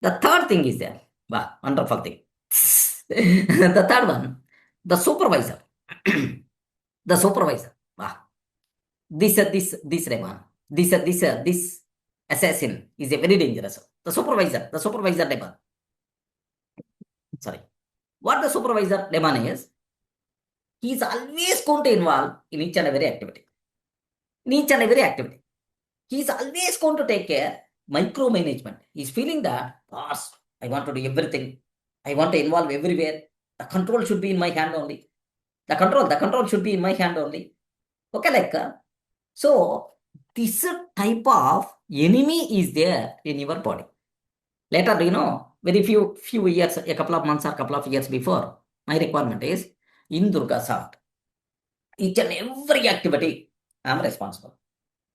The third thing is there. Wow, wonderful thing. The third one, the supervisor. The supervisor. Wow. This Rayman. This assassin is a very dangerous. The supervisor Rayman. Sorry. What the supervisor Rayman is, he is always going to involve in each and every activity. In each and every activity. He is always going to take care micromanagement. He's feeling that, boss, I want to do everything. I want to involve everywhere. The control should be in my hand only. The control should be in my hand only. Okay, like so this type of enemy is there in your body. Later, very few years, a couple of months or couple of years before, my requirement is in DURGASOFT. Each and every activity, I am responsible.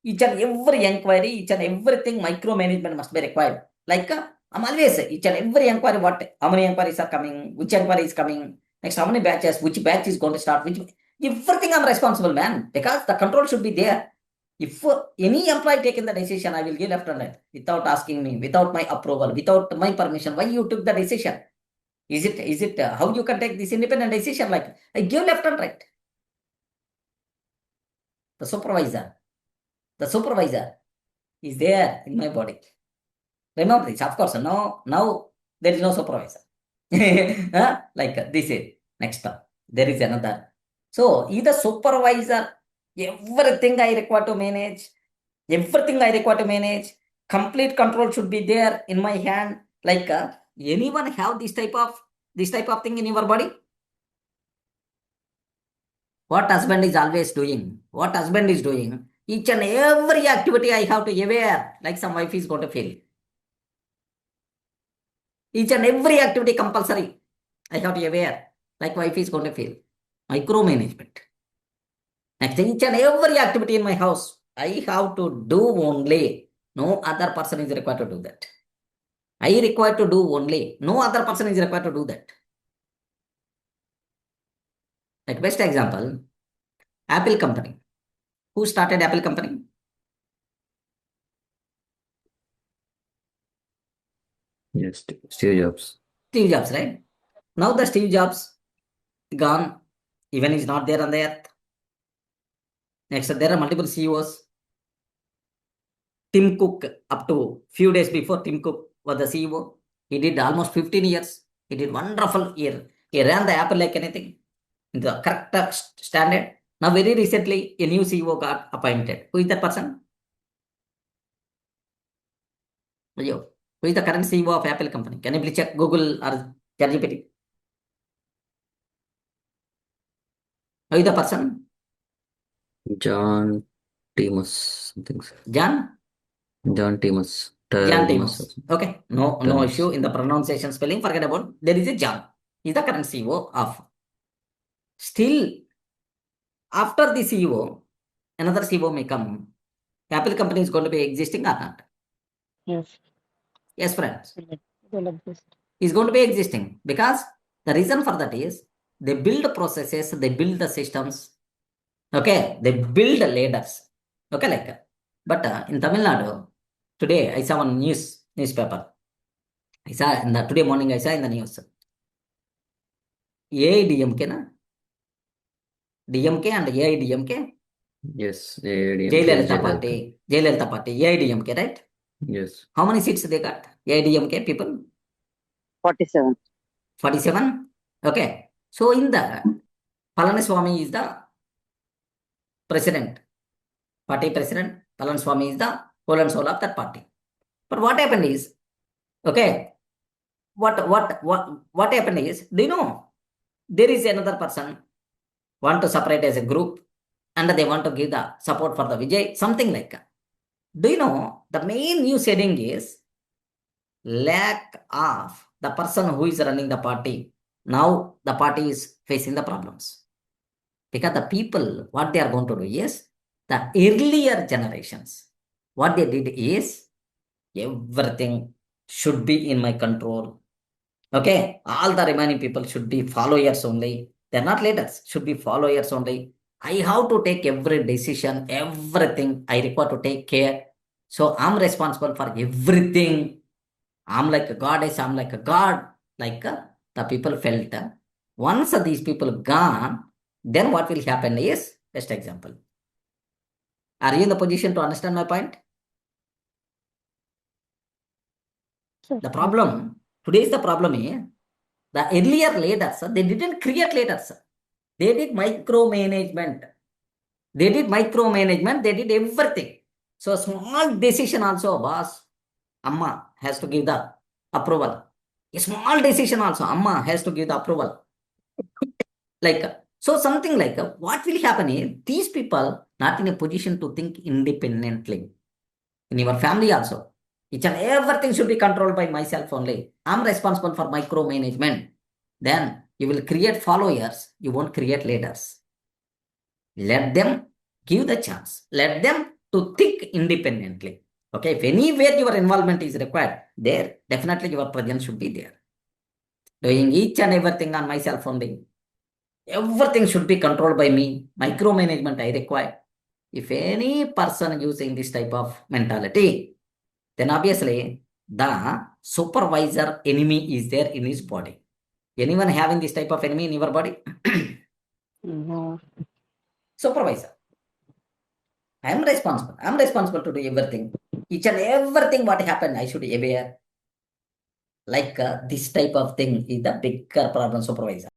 Each and every inquiry, each and everything, micromanagement must be required. Like, I'm always, each and every inquiry, how many inquiries are coming, which inquiry is coming, next how many batches, which batch is going to start, everything I'm responsible, man, because the control should be there. If any employee taking the decision, I will give left and right, without asking me, without my approval, without my permission. Why you took the decision? Is it how you can take this independent decision? Like, I give left and right. The supervisor is there in my body. Remember this, of course. Now there is no supervisor. Like this is next step. There is another. So either supervisor, everything I require to manage, complete control should be there in my hand. Like anyone have this type of thing in your body? What husband is always doing? What husband is doing? Each and every activity I have to aware, like some wife is going to feel. Each and every activity compulsory, I have to aware, like wife is going to feel. Micromanagement. Next, each and every activity in my house, I have to do only. No other person is required to do that. I require to do only. No other person is required to do that. Like best example, Apple company. Who started Apple company? Yes, Steve Jobs. Steve Jobs, right? Now the Steve Jobs gone, even is not there on the earth. Next, there are multiple CEOs. Tim Cook, up to few days before, Tim Cook was the CEO. He did almost 15 years. He did wonderful year. He ran the Apple like anything in the correct standard. Now, very recently, a new CEO got appointed. Who is that person? Who is the current CEO of Apple company? Can you please check Google or ChatGPT? Who is the person? John Timus, something. John Timus. Timus. Okay, no Timus. issue in the pronunciation spelling. Forget about. There is a John. He is the current CEO of. Still, after the CEO, another CEO may come. Apple company is going to be existing or not? Yes. Yes, friends. Will exist. Is going to be existing because the reason for that is they build processes, they build the systems. Okay, they build ladders. Okay, like that. But in Tamil Nadu, today I saw one newspaper. I saw today morning I saw in the news. AIDMK, na? DMK and AIDMK. Yes, AIDMK. Jayalalitha party, AIDMK, right? Yes. How many seats they got? AIDMK people? 47. 47? Okay. So in the Palaniswamy is the president, party president. Palaniswamy is the whole and soul of that party. But what happened is, okay, what happened is, do you know, there is another person want to separate as a group and they want to give the support for the Vijay, something like that. Do you know, the main news heading is lack of the person who is running the party. Now the party is facing the problems. Because the people, what they are going to do is, the earlier generations, what they did is, everything should be in my control. Okay, all the remaining people should be followers only. They're not leaders, should be followers only. I have to take every decision, everything I require to take care. So I'm responsible for everything. I'm like a goddess, I'm like a god, like the people felt. Once these people gone, then what will happen is, best example. Are you in the position to understand my point? Sir. The problem, today's the problem is, the earlier leaders, they didn't create leaders. They did micromanagement. They did micromanagement, they did everything. So a small decision also, boss, Amma has to give the approval. A small decision also, Amma has to give the approval. Like, so something like what will happen is these people not in a position to think independently. In your family also, each and everything should be controlled by myself only. I'm responsible for micromanagement. Then you will create followers, you won't create leaders. Let them give the chance. Let them to think independently. Okay, if anywhere your involvement is required, there definitely your presence should be there. Doing each and everything on myself only. Everything should be controlled by me. Micromanagement I require. If any person using this type of mentality, then obviously the supervisor enemy is there in his body. Anyone having this type of enemy in your body? No. Supervisor. I am responsible. I am responsible to do everything. Each and everything what happened, I should be aware. Like this type of thing is the bigger problem, supervisor.